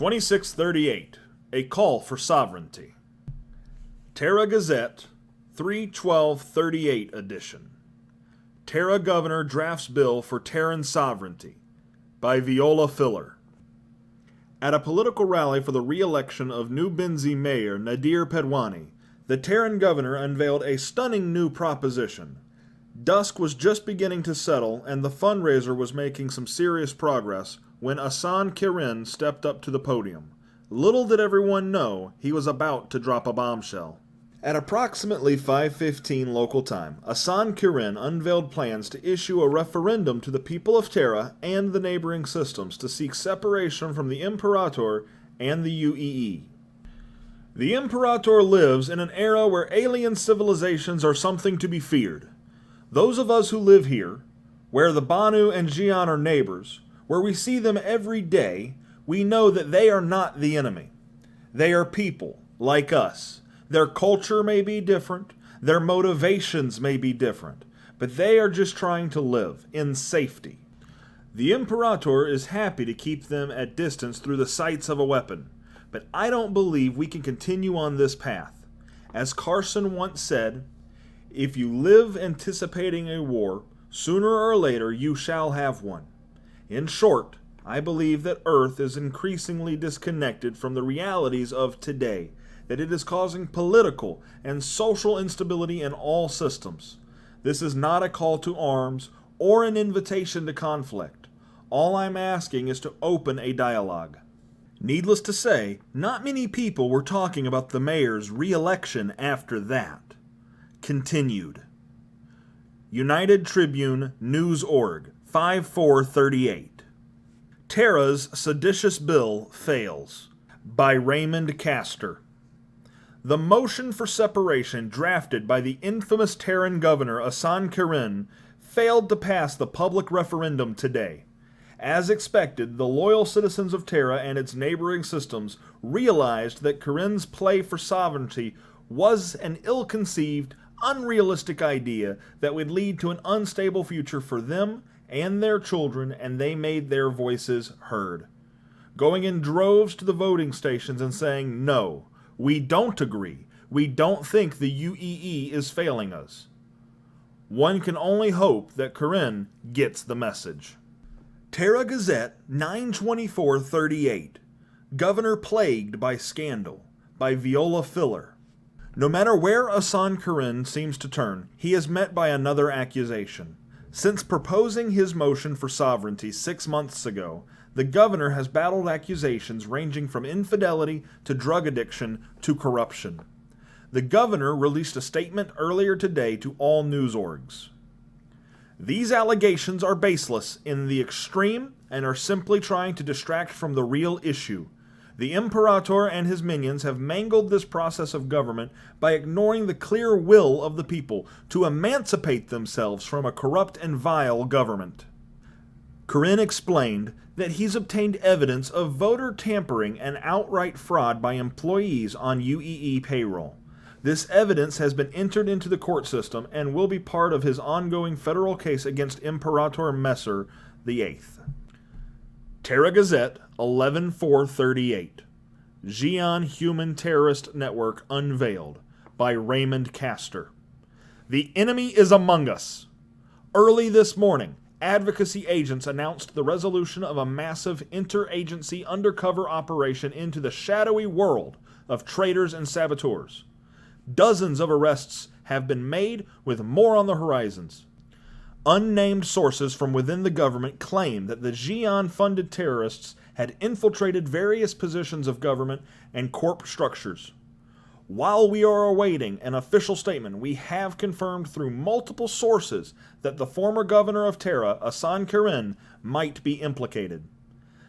2638. A Call for Sovereignty. Terra Gazette, 3/12/38 edition. Terra Governor drafts bill for Terran sovereignty by Viola Filler. At a political rally for the re-election of New Binzi Mayor Nadir Pedwani, the Terran governor unveiled a stunning new proposition. Dusk was just beginning to settle, and the fundraiser was making some serious progress when Asan Kirin stepped up to the podium. Little did everyone know he was about to drop a bombshell. At approximately 5:15 local time, Asan Kirin unveiled plans to issue a referendum to the people of Terra and the neighboring systems to seek separation from the Imperator and the UEE. The Imperator lives in an era where alien civilizations are something to be feared. Those of us who live here, where the Banu and Xi'an are neighbors, where we see them every day, we know that they are not the enemy. They are people, like us. Their culture may be different, their motivations may be different, but they are just trying to live in safety. The Imperator is happy to keep them at distance through the sights of a weapon, but I don't believe we can continue on this path. As Carson once said, if you live anticipating a war, sooner or later you shall have one. In short, I believe that Earth is increasingly disconnected from the realities of today, that it is causing political and social instability in all systems. This is not a call to arms or an invitation to conflict. All I'm asking is to open a dialogue. Needless to say, not many people were talking about the mayor's re-election after that. Continued. United Tribune News.org, 5/4/38. Terra's seditious bill fails. By Raymond Castor. The motion for separation drafted by the infamous Terran governor Asan Kirin failed to pass the public referendum today. As expected, the loyal citizens of Terra and its neighboring systems realized that Kirin's play for sovereignty was an ill-conceived, unrealistic idea that would lead to an unstable future for them and their children, and they made their voices heard. Going in droves to the voting stations and saying, no, we don't agree. We don't think the UEE is failing us. One can only hope that Kirin gets the message. Terra Gazette, 9/24/38. Governor Plagued by Scandal, by Viola Filler. No matter where Asan Kirin seems to turn, he is met by another accusation. Since proposing his motion for sovereignty 6 months ago, the governor has battled accusations ranging from infidelity to drug addiction to corruption. The governor released a statement earlier today to all news orgs. These allegations are baseless in the extreme and are simply trying to distract from the real issue. The Imperator and his minions have mangled this process of government by ignoring the clear will of the people to emancipate themselves from a corrupt and vile government. Kirin explained that he's obtained evidence of voter tampering and outright fraud by employees on UEE payroll. This evidence has been entered into the court system and will be part of his ongoing federal case against Imperator Messer VIII. Terra Gazette, 11/4/38. Xi'an Human Terrorist Network Unveiled, by Raymond Castor. The enemy is among us. Early this morning, advocacy agents announced the resolution of a massive interagency undercover operation into the shadowy world of traitors and saboteurs. Dozens of arrests have been made, with more on the horizons. Unnamed sources from within the government claim that the Xi'an-funded terrorists had infiltrated various positions of government and corp structures. While we are awaiting an official statement, we have confirmed through multiple sources that the former governor of Terra, Asan Kirin, might be implicated.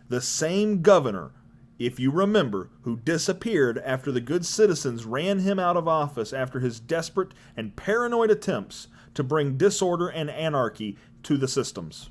The same governor, if you remember, who disappeared after the good citizens ran him out of office after his desperate and paranoid attempts to bring disorder and anarchy to the systems.